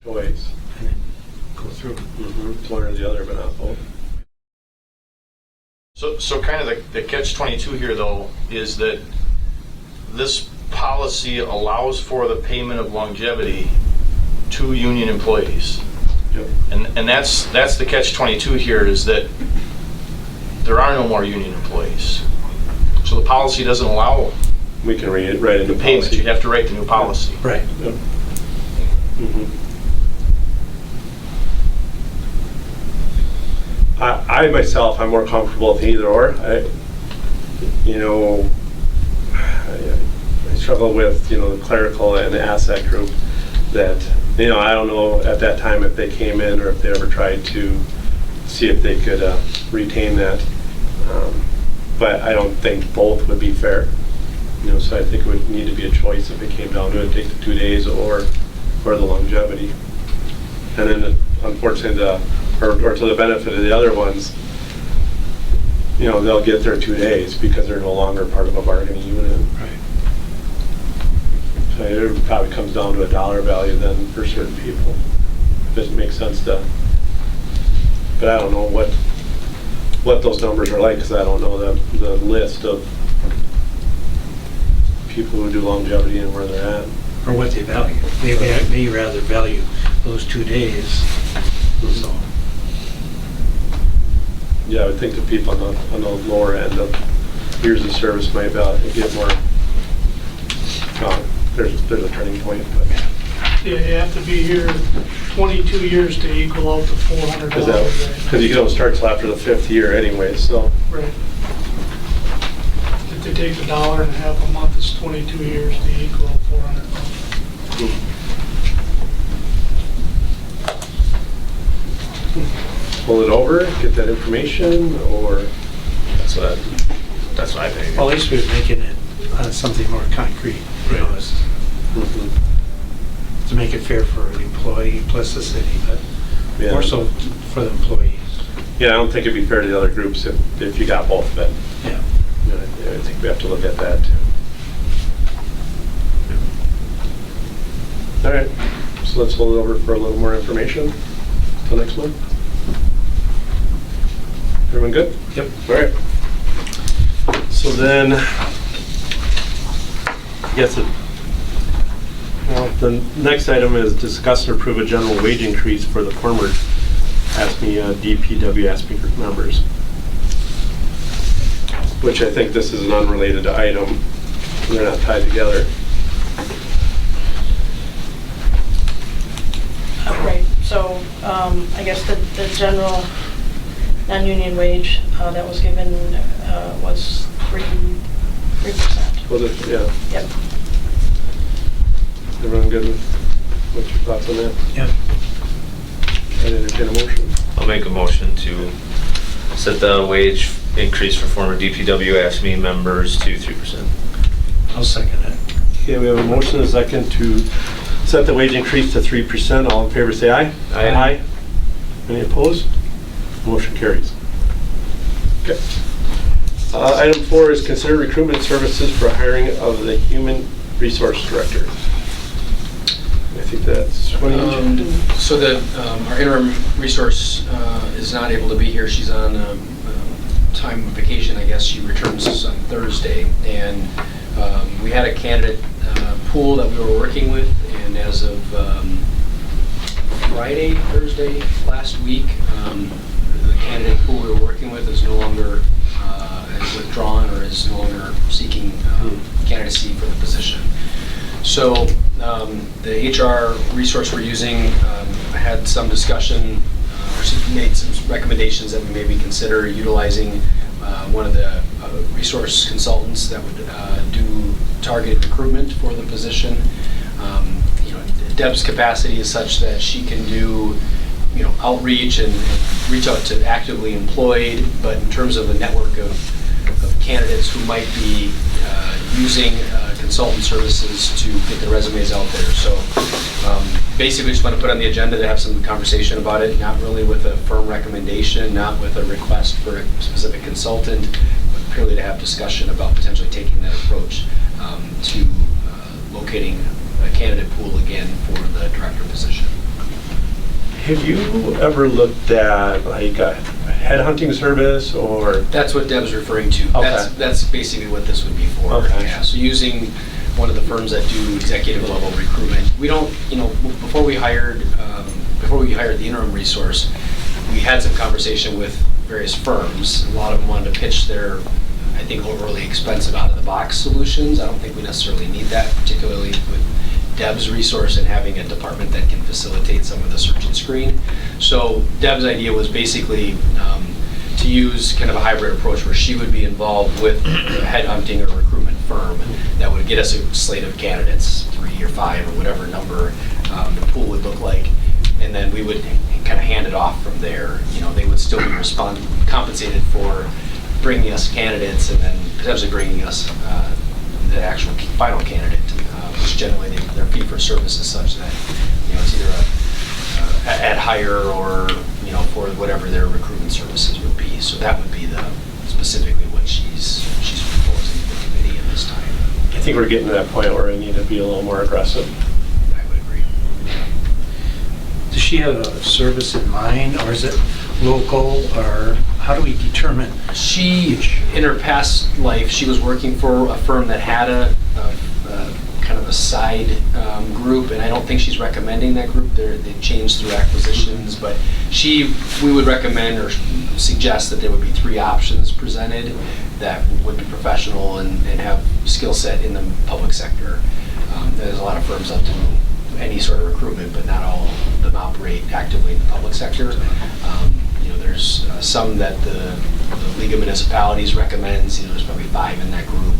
choice. and then go through. It's one or the other, but not both. So kind of the catch-22 here, though, is that this policy allows for the payment of longevity to union employees. Yep. And that's the catch-22 here, is that there are no more union employees. So the policy doesn't allow We can read it right in the the payment. policy. You'd have to write the new policy. Right. Yep. I myself, I'm more comfortable with either or. I struggle with, the clerical and the asset group that, I don't know at that time if they came in or if they ever tried to see if they could retain that. But I don't think both would be fair. So I think it would need to be a choice if it came down to it, take the 2 days or the longevity. And then unfortunately, or to the benefit of the other ones, they'll get their 2 days because they're no longer part of a bargaining unit. Right. So it probably comes down to a dollar value then for certain people. It doesn't make sense to, but I don't know what those numbers are like because I don't know the list of people who do longevity and where they're at. Or what they value. They may rather value those 2 days. So, Yeah, I would think the people on the lower end of years of service might get more. There's a turning point, but Yeah, you have to be here 22 years to equal out the $400. because you don't start till after the 5th year anyway. So Right. If they take $1.50 a month, it's 22 years to equal out $400. pull it over, get that information, or That's what I think. well, at least we're making it something more concrete, to make it fair for the employee plus the city, but Yeah. more so for the employees. Yeah, I don't think it'd be fair to the other groups if you got both of it. Yeah. I think we have to look at that too. All right, so let's hold it over for a little more information till next month. Everyone good? Yep. All right. So then, I guess the next item is discuss and approve a general wage increase for the former DPW ASME members. Which I think this is an unrelated item. They're not tied together. Right, so I guess the general non-union wage that was given was 3%. Was it? Yeah. Yep. Everyone good? What's your thoughts on that? Yeah. I'd entertain a motion. I'll make a motion to set the wage increase for former DPW ASME members to 3%. I'll second it. Okay, we have a motion and a second to set the wage increase to 3%. All in favor say aye. Aye. Any opposed? Motion carries. Okay. Item 4 is consider recruitment services for hiring of the human resource director. I think that's what So our interim resource is not able to be here. She's on time vacation, I guess. She returns on Thursday. And we had a candidate pool that we were working with, and as of Thursday last week, the candidate pool we were working with is no longer has withdrawn or is no longer seeking candidacy for the position. So the HR resource we're using had some discussion, or she made some recommendations that we maybe consider utilizing one of the resource consultants that would do targeted recruitment for the position. Deb's capacity is such that she can do outreach and reach out to actively employed, but in terms of a network of candidates who might be using consultant services to get their resumes out there. So basically just want to put on the agenda to have some conversation about it, not really with a firm recommendation, not with a request for a specific consultant, but purely to have discussion about potentially taking that approach to locating a candidate pool again for the director position. Have you ever looked at like a headhunting service or? That's what Deb's referring to. Okay. That's basically what this would be for. Okay. Yeah, so using one of the firms that do executive level recruitment. We don't, before we hired the interim resource, we had some conversation with various firms. A lot of them wanted to pitch their, I think, overly expensive out-of-the-box solutions. I don't think we necessarily need that, particularly with Deb's resource and having a department that can facilitate some of the search and screen. So Deb's idea was basically to use kind of a hybrid approach where she would be involved with a headhunting or recruitment firm that would get us a slate of candidates, 3 or 5 or whatever number the pool would look like, and then we would kind of hand it off from there. They would still be compensated for bringing us candidates and then potentially bringing us the actual final candidate, which generally their fee for service is such that it's either at hire or for whatever their recruitment services would be. So that would be specifically what she's proposing to the committee at this time. I think we're getting to that point where we need to be a little more aggressive. I would agree. Does she have a service in mind, or is it local, or how do we determine? She, in her past life, she was working for a firm that had a kind of a side group, and I don't think she's recommending that group. They changed through acquisitions, but we would recommend or suggest that there would be 3 options presented that would be professional and have skill set in the public sector. There's a lot of firms that do any sort of recruitment, but not all of them operate actively in the public sector. There's some that the League of Municipalities recommends. There's probably 5 in that group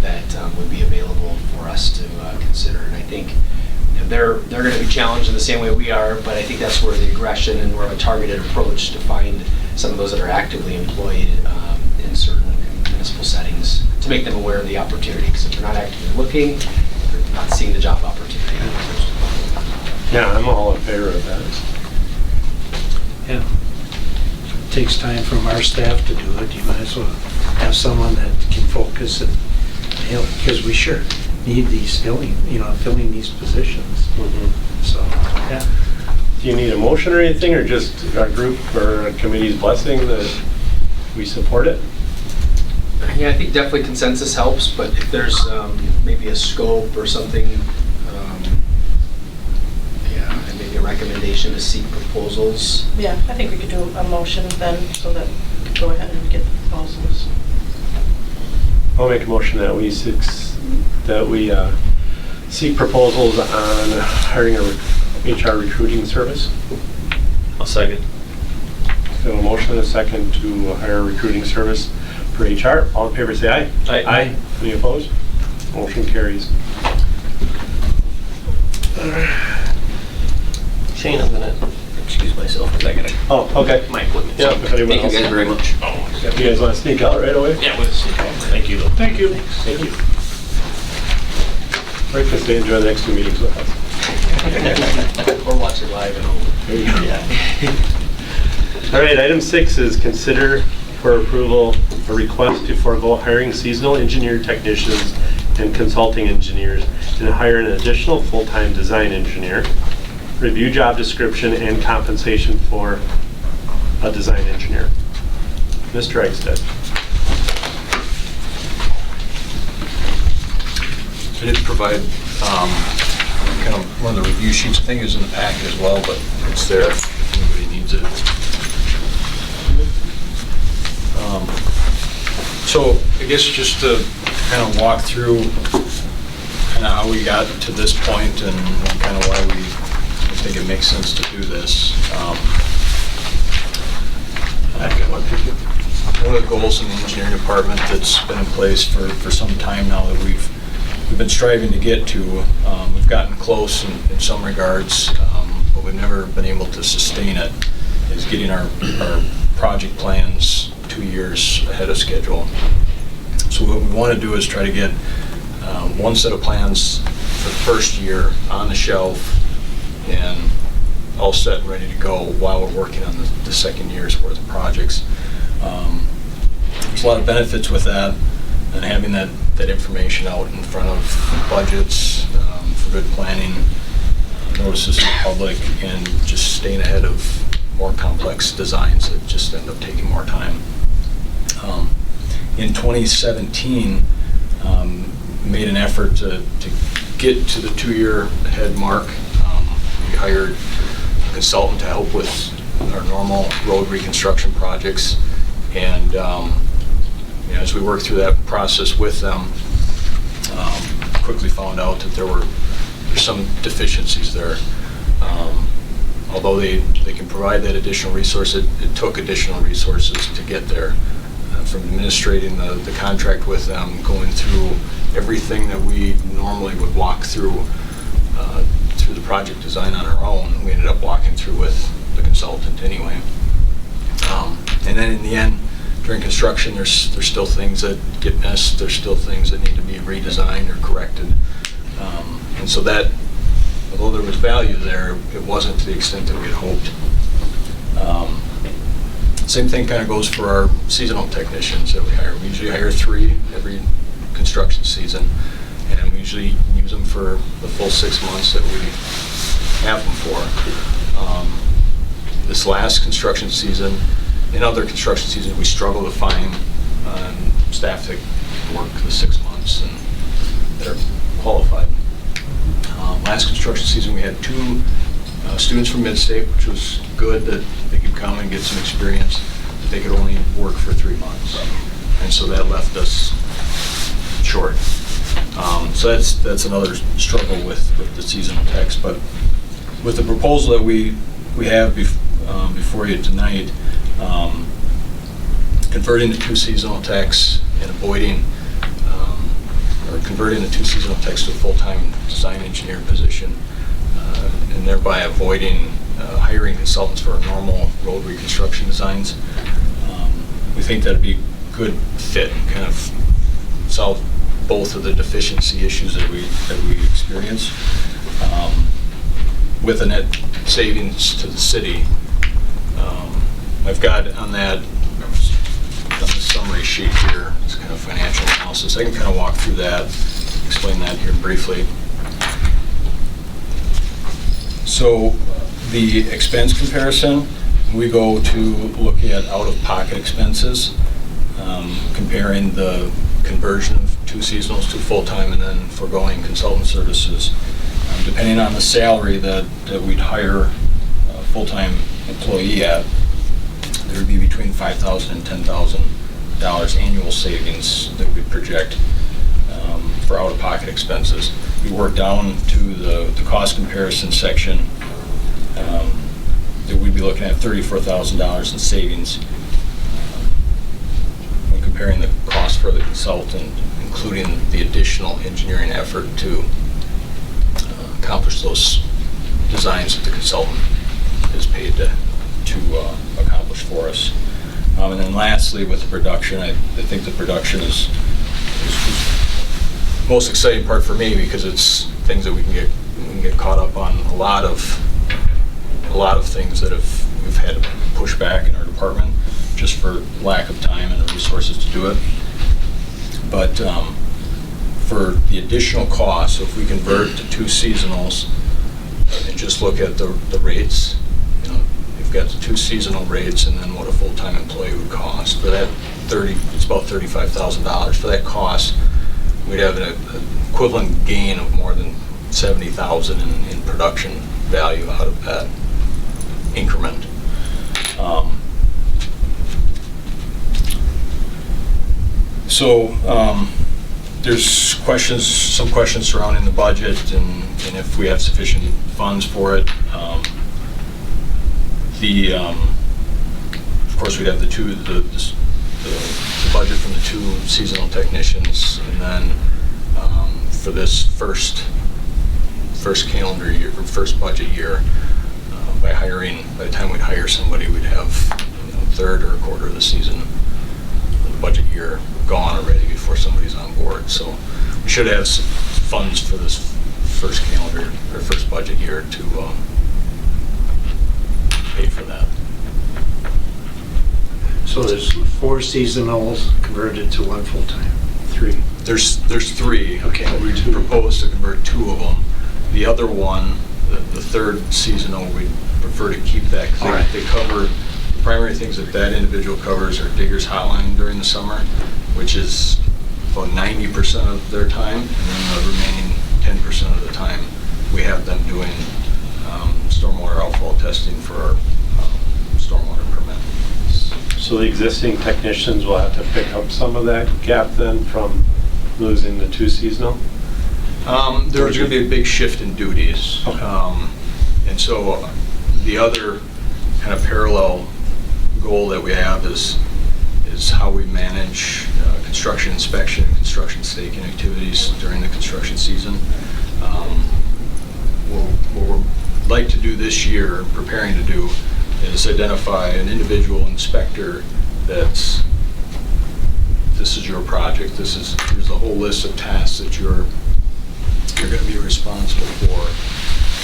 that would be available for us to consider. And I think they're going to be challenged in the same way we are, but I think that's where the aggression and more of a targeted approach to find some of those that are actively employed in certain municipal settings to make them aware of the opportunity, because if they're not actively looking, they're not seeing the job opportunity. Yeah, I'm all in favor of that. Yeah. It takes time from our staff to do it. You might as well have someone that can focus and help, because we sure need these filling these positions. So, yeah. Do you need a motion or anything, or just our group or our committee's blessing that we support it? Yeah, I think definitely consensus helps, but if there's maybe a scope or something, and maybe a recommendation to seek proposals. Yeah, I think we could do a motion then, so that we could go ahead and get the proposals. I'll make a motion that we seek proposals on hiring a HR recruiting service. I'll second. So a motion and a second to hire a recruiting service for HR. All in favor, say aye. Aye. Any opposed? Motion carries. Shane, I'm gonna excuse myself because I gotta Oh, okay. my equipment. Yeah, So, if anyone thank you else- guys very much. You guys want to sneak out right away? Yeah, we'll see. Thank you. Thank you. Thank you. Right, because they enjoy the next 2 meetings with us. Or watch it live at home. There you go. All right, item 6 is consider for approval a request to forego hiring seasonal engineer technicians and consulting engineers and hire an additional full-time design engineer. Review job description and compensation for a design engineer. Mr. Eichstadt. I did provide kind of one of the review sheets. I think it was in the packet as well, but it's there if anybody needs it. So I guess just to kind of walk through kind of how we got to this point and kind of why we think it makes sense to do this. One of the goals in the engineering department that's been in place for some time now that we've been striving to get to, we've gotten close in some regards, but we've never been able to sustain it, is getting our project plans 2 years ahead of schedule. So what we want to do is try to get one set of plans for the first year on the shelf and all set and ready to go while we're working on the second year's worth of projects. There's a lot of benefits with that, and having that information out in front of budgets for good planning, notices to the public, and just staying ahead of more complex designs that just end up taking more time. In 2017, made an effort to get to the 2-year ahead mark. We hired a consultant to help with our normal road reconstruction projects, and as we worked through that process with them, quickly found out that there's some deficiencies there. Although they can provide that additional resource, it took additional resources to get there. From administrating the contract with them, going through everything that we normally would walk through the project design on our own, we ended up walking through with the consultant anyway. And then in the end, during construction, there's still things that get missed, there's still things that need to be redesigned or corrected. And so that, although there was value there, it wasn't to the extent that we had hoped. Same thing kind of goes for our seasonal technicians that we hire. We usually hire 3 every construction season, and we usually use them for the full 6 months that we have them for. This last construction season, in other construction seasons, we struggle to find staff that work the 6 months and that are qualified. Last construction season, we had 2 students from Midstate, which was good that they could come and get some experience, but they could only work for 3 months. And so that left us short. So that's another struggle with the seasonal techs. But with the proposal that we have before you tonight, converting the 2 seasonal techs and avoiding, or converting the 2 seasonal techs to a full-time design engineer position, and thereby avoiding hiring consultants for our normal road reconstruction designs. We think that'd be a good fit, kind of solve both of the deficiency issues that we experience, with a net savings to the city. I've got on the summary sheet here, it's kind of financial analysis. I can kind of walk through that, explain that here briefly. So the expense comparison, we go to look at out-of-pocket expenses, comparing the conversion of 2 seasonals to full-time and then foregoing consultant services. Depending on the salary that we'd hire a full-time employee at, there would be between $5,000 and $10,000 annual savings that we project for out-of-pocket expenses. We work down to the cost comparison section. That we'd be looking at $34,000 in savings when comparing the cost for the consultant, including the additional engineering effort to accomplish those designs that the consultant is paid to accomplish for us. And then lastly, with the production, I think the production is the most exciting part for me, because it's things that we can get caught up on. A lot of things that we've had to push back in our department just for lack of time and the resources to do it. But for the additional costs, so if we convert to 2 seasonals and just look at the rates, you've got the 2 seasonal rates and then what a full-time employee would cost. For that it's about $35,000. For that cost, we'd have an equivalent gain of more than $70,000 in production value out of that increment. There's some questions surrounding the budget and if we have sufficient funds for it. Of course, we'd have the budget from the 2 seasonal technicians, and then for this first calendar year, or first budget year, by the time we'd hire somebody, we'd have a third or a quarter of the season, the budget year gone already before somebody's on board. So we should have some funds for this first calendar or first budget year to pay for that. So there's 4 seasonals converted to 1 full-time, 3. There's 3. Okay. We propose to convert 2 of them. The other one the third seasonal, we prefer to keep that All right. because they cover, the primary things that that individual covers are Digger's Hotline during the summer, which is about 90% of their time, and then the remaining 10% of the time, we have them doing stormwater outfall testing for our stormwater permit. So the existing technicians will have to pick up some of that gap then from losing the 2 seasonal? There's going to be a big shift in duties. Okay. And so the other kind of parallel goal that we have is how we manage construction inspection and construction staking activities during the construction season. What we'd like to do this year, preparing to do, is identify an individual inspector that's, this is your project, here's a whole list of tasks that you're going to be responsible for,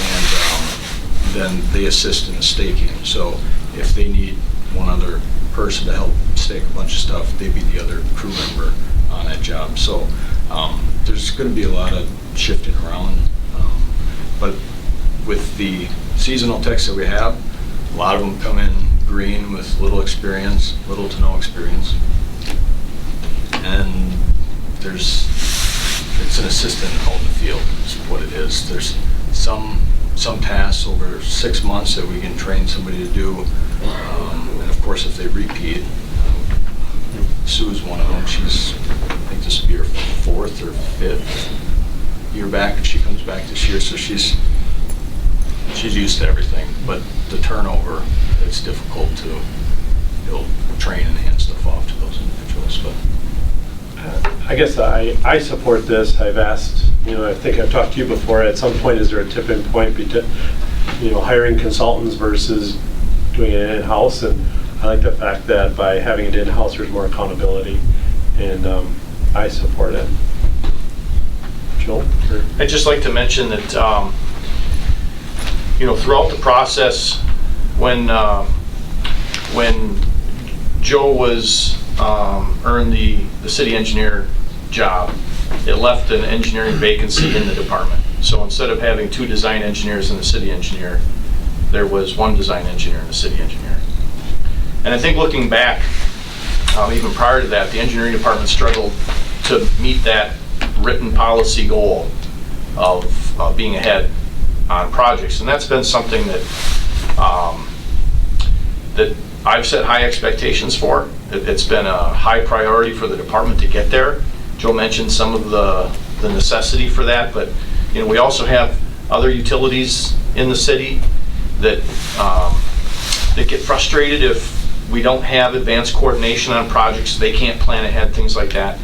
and then they assist in the staking. So if they need one other person to help stake a bunch of stuff, they'd be the other crew member on that job. So there's going to be a lot of shifting around, but with the seasonal techs that we have, a lot of them come in green with little to no experience. And it's an assistant out in the field is what it is. There's some tasks over 6 months that we can train somebody to do. And of course, if they repeat, Sue's one of them. She's, I think this will be her 4th or 5th year back, and she comes back this year, so she's used to everything. But the turnover, it's difficult to train and hand stuff off to those individuals. But I guess I support this. I've asked, I think I've talked to you before, at some point is there a tipping point between, hiring consultants versus doing it in-house? And I like the fact that by having it in-house, there's more accountability, and I support it. Joel? I'd just like to mention that, throughout the process, when Joe was earned the city engineer job, it left an engineering vacancy in the department. So instead of having 2 design engineers and a city engineer, there was 1 design engineer and a city engineer. And I think looking back, even prior to that, the engineering department struggled to meet that written policy goal of being ahead on projects. And that's been something that that I've set high expectations for. It's been a high priority for the department to get there. Joe mentioned some of the necessity for that, but we also have other utilities in the city that get frustrated if we don't have advanced coordination on projects. They can't plan ahead, things like that.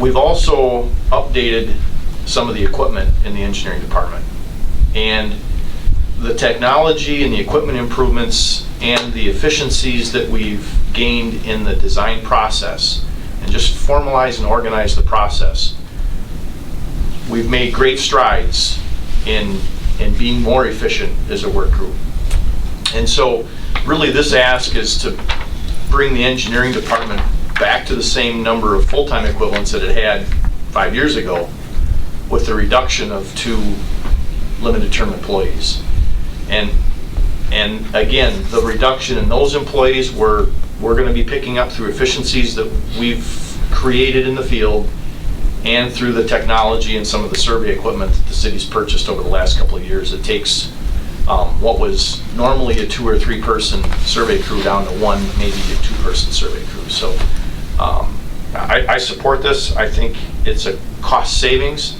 We've also updated some of the equipment in the engineering department, and the technology and the equipment improvements and the efficiencies that we've gained in the design process, and just formalize and organize the process. We've made great strides in being more efficient as a work group. And so really this ask is to bring the engineering department back to the same number of full-time equivalents that it had 5 years ago, with the reduction of 2 limited term employees. And again, the reduction in those employees we're going to be picking up through efficiencies that we've created in the field, and through the technology and some of the survey equipment that the city's purchased over the last couple of years. It takes what was normally a 2 or 3 person survey crew down to 1, maybe a 2-person survey crew. So I support this. I think it's a cost savings.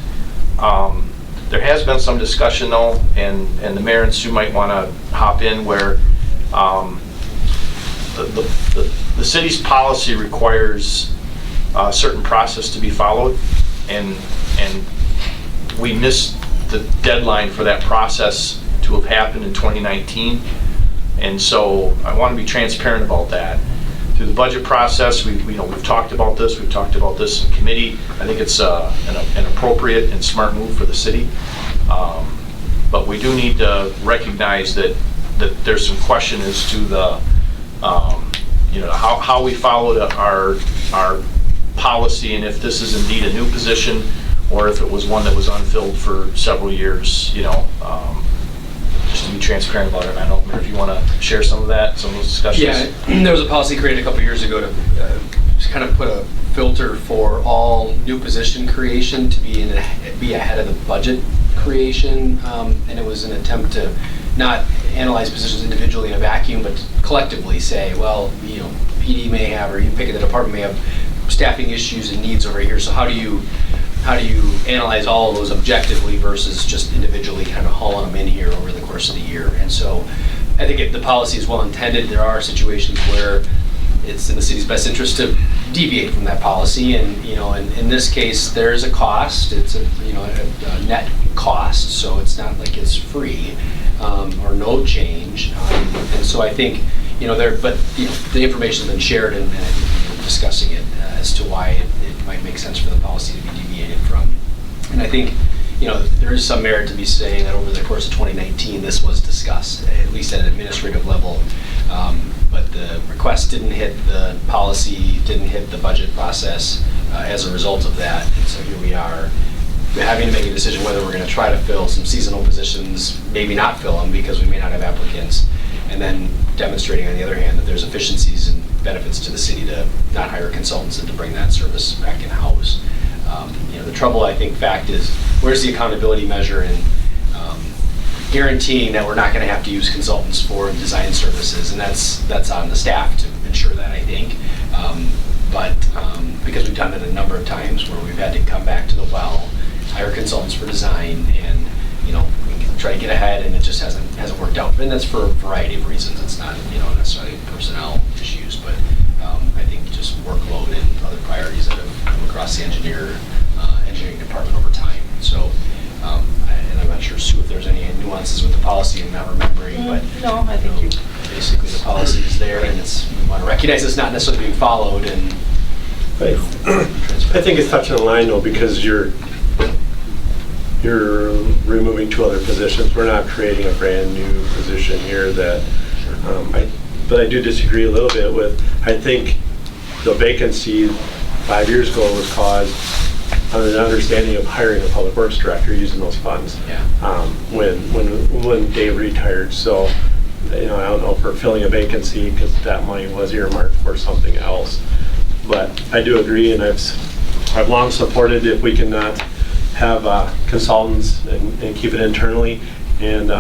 There has been some discussion though, and the mayor and Sue might want to hop in, where the city's policy requires a certain process to be followed, and we missed the deadline for that process to have happened in 2019. And so I want to be transparent about that. Through the budget process, we've talked about this. We've talked about this in committee. I think it's an appropriate and smart move for the city. But we do need to recognize that there's some question as to the how we followed our policy, and if this is indeed a new position or if it was one that was unfilled for several years, just to be transparent about it. And I don't know if you want to share some of that, some of those discussions. Yeah, there was a policy created a couple years ago to kind of put a filter for all new position creation to be ahead of the budget creation, and it was an attempt to not analyze positions individually in a vacuum, but collectively say, well, PD may have, or you pick it, the department may have staffing issues and needs over here. So how do you analyze all of those objectively versus just individually kind of hauling them in here over the course of the year? And so I think the policy is well intended. There are situations where it's in the city's best interest to deviate from that policy, and in this case, there is a cost. It's a net cost, so it's not like it's free or no change. And so I think the information's been shared, and I think we're discussing it as to why it might make sense for the policy to be deviated from. And I think there is some merit to be saying that over the course of 2019, this was discussed, at least at an administrative level. But the request didn't hit the policy, didn't hit the budget process as a result of that. And so here we are having to make a decision whether we're going to try to fill some seasonal positions, maybe not fill them because we may not have applicants, and then demonstrating on the other hand that there's efficiencies and benefits to the city to not hire consultants and to bring that service back in-house. The trouble, I think, fact is, where's the accountability measure in guaranteeing that we're not going to have to use consultants for design services? And that's on the staff to ensure that, I think. But because we've done it a number of times where we've had to come back to the well, hire consultants for design, and we can try to get ahead, and it just hasn't worked out. And that's for a variety of reasons. It's not necessarily personnel issues, but I think just workload and other priorities that have come across the engineering department over time. So, and I'm not sure, Sue, if there's any nuances with the policy I'm not remembering, but No, I think you. basically the policy is there, and we want to recognize it's not necessarily being followed, and I think it's touching the line though, because you're removing two other positions. We're not creating a brand new position here but I do disagree a little bit with, I think the vacancy 5 years ago was caused on an understanding of hiring a public works director using those funds. Yeah. When Dave retired. So, I don't know if we're filling a vacancy because that money was earmarked for something else. But I do agree, and I've long supported if we can not have consultants and keep it internally. And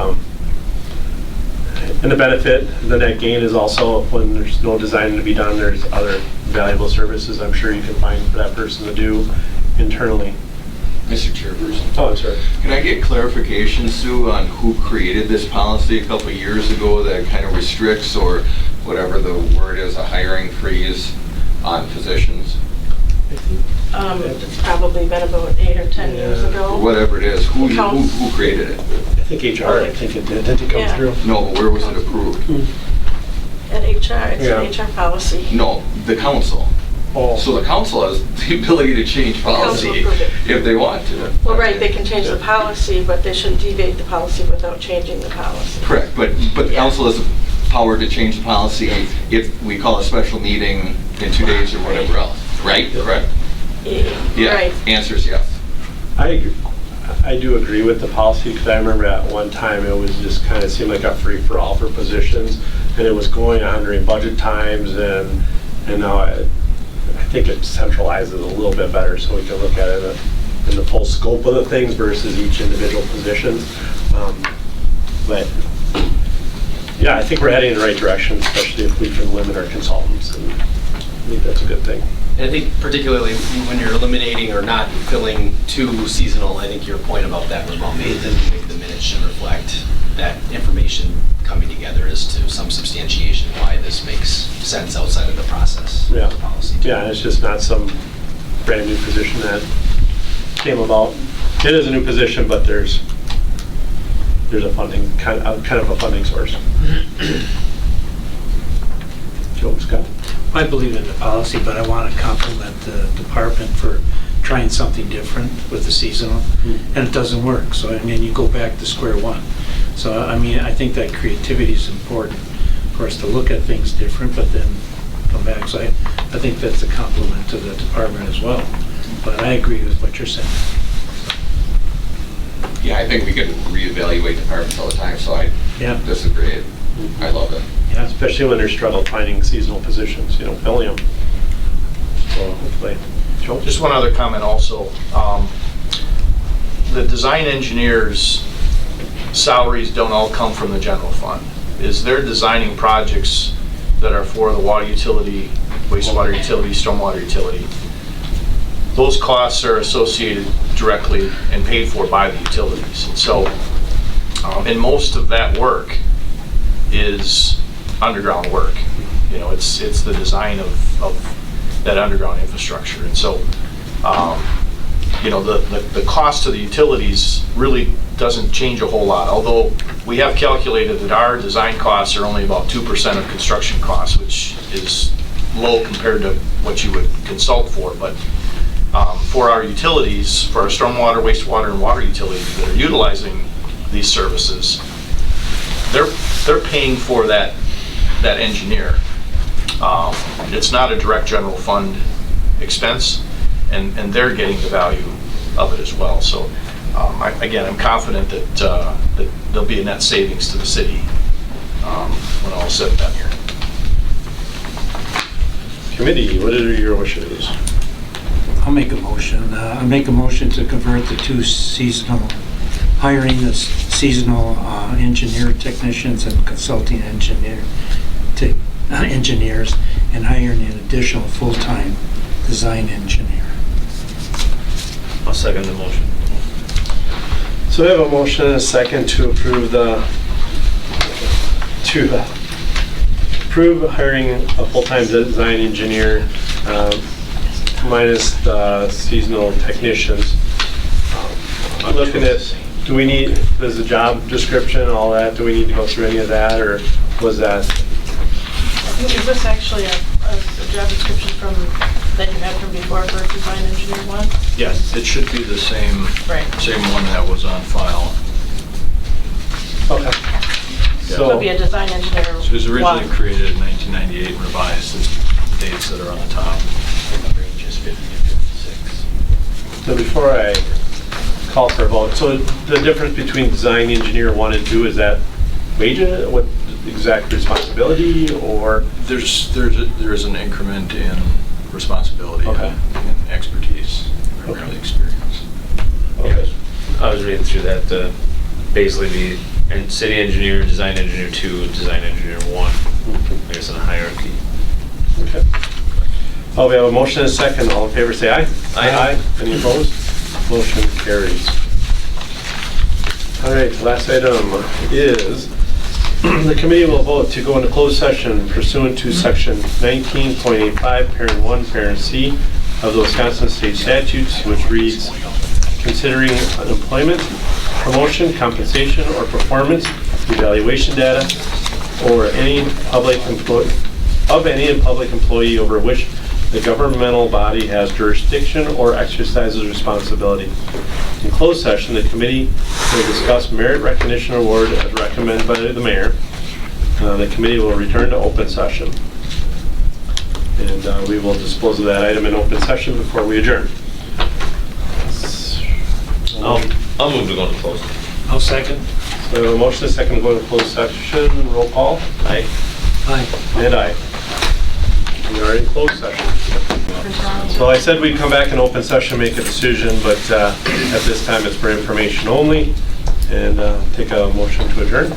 the benefit, the net gain is also when there's no design to be done, there's other valuable services I'm sure you can find for that person to do internally. Mr. Chairperson. Oh, I'm sorry. Can I get clarification, Sue, on who created this policy a couple of years ago that kind of restricts, or whatever the word is, a hiring freeze on positions? It's probably been about 8 or 10 years ago. Or whatever it is, who created it? I think HR, I think it did. Didn't it come Yeah. through? No, but where was it approved? At HR, it's Yeah. an HR policy. No, the council. Oh. So the council has the ability to change policy Council approved it. if they want to. Well, right, they can change the policy, but they shouldn't deviate the policy without changing the policy. Correct, but the Yeah. council has the power to change the policy if we call a special meeting in 2 days or whatever else, right? Correct? Yeah, Right. answer is yes. I do agree with the policy, because I remember at one time it was just kind of seemed like a free-for-all for positions, and it was going on during budget times, and now I think it centralizes a little bit better, so we can look at it in the full scope of the things versus each individual positions. But yeah, I think we're heading in the right direction, especially if we can limit our consultants, and I think that's a good thing. And I think particularly when you're eliminating or not filling too seasonal, I think your point about that was well made, that maybe the minutes should reflect that information coming together as to some substantiation why this makes sense outside of the process. Yeah. Of the policy. Yeah, and it's just not some brand new position that came about. It is a new position, but there's a funding, kind of a funding source. Joe, Scott? I believe in the policy, but I want to compliment the department for trying something different with the seasonal, and it doesn't work. So, I mean, you go back to square one. So, I mean, I think that creativity is important for us to look at things different, but then come back. So I think that's a compliment to the department as well. But I agree with what you're saying. yeah, I think we can reevaluate departments all the time, so Yeah. this is great. I love it. Yeah. Especially when they're struggling finding seasonal positions, filling them. So hopefully, Joe? Just one other comment also. The design engineers' salaries don't all come from the general fund. They're designing projects that are for the water utility, wastewater utility, stormwater utility. Those costs are associated directly and paid for by the utilities. And so, and most of that work is underground work. It's the design of that underground infrastructure. And so, the cost to the utilities really doesn't change a whole lot, although we have calculated that our design costs are only about 2% of construction costs, which is low compared to what you would consult for. But for our utilities, for our stormwater, wastewater, and water utilities that are utilizing these services, they're paying for that engineer. It's not a direct general fund expense, and they're getting the value of it as well. So I'm confident that there'll be a net savings to the city when all is said and done here. Committee, what are your wishes? I'll make a motion. I'll make a motion to convert the two seasonal, hiring the seasonal engineer technicians and consulting engineers, and hiring an additional full-time design engineer. I'll second the motion. So we have a motion and a second to approve hiring a full-time design engineer minus the seasonal technicians. Looking at, does the job description and all that, do we need to go through any of that, or was that? Is this actually a job description that you had from before for design engineer one? Yes, it should be the same, Right. same one that was on file. Okay. So it'll be a design engineer So it was originally one. created in 1998 and revised as the dates that are on the top. Range is 50 to 56. So before I call for a vote, so the difference between design engineer 1 and 2, is that wages, what exact responsibility, or? There is an increment in responsibility Okay. and expertise, primarily experience. Okay. I was reading through that, basically be city engineer, design engineer 2, design engineer 1, I guess in a hierarchy. Okay. Oh, we have a motion and a second. All in favor, say aye. Aye. Any opposed? Motion carries. All right, last item is the committee will vote to go into closed session pursuant to section 19.85, parent 1, parent C of the Wisconsin state statutes, which reads, considering employment, promotion, compensation, or performance evaluation data, or any public employee over which the governmental body has jurisdiction or exercises responsibility. In closed session, the committee will discuss merit recognition award as recommended by the mayor. The committee will return to open session. And we will dispose of that item in open session before we adjourn. I'll move to go into closed. I'll second. So we have a motion, a second to go into closed session. Roll call. Aye. Aye. And aye. We are in closed session. So I said we'd come back in open session, make a decision, but at this time it's for information only. And take a motion to adjourn.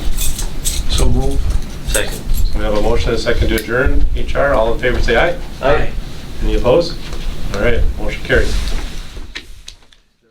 So move. Second. We have a motion and a second to adjourn. HR, all in favor say aye. Aye. Any opposed? All right, motion carries.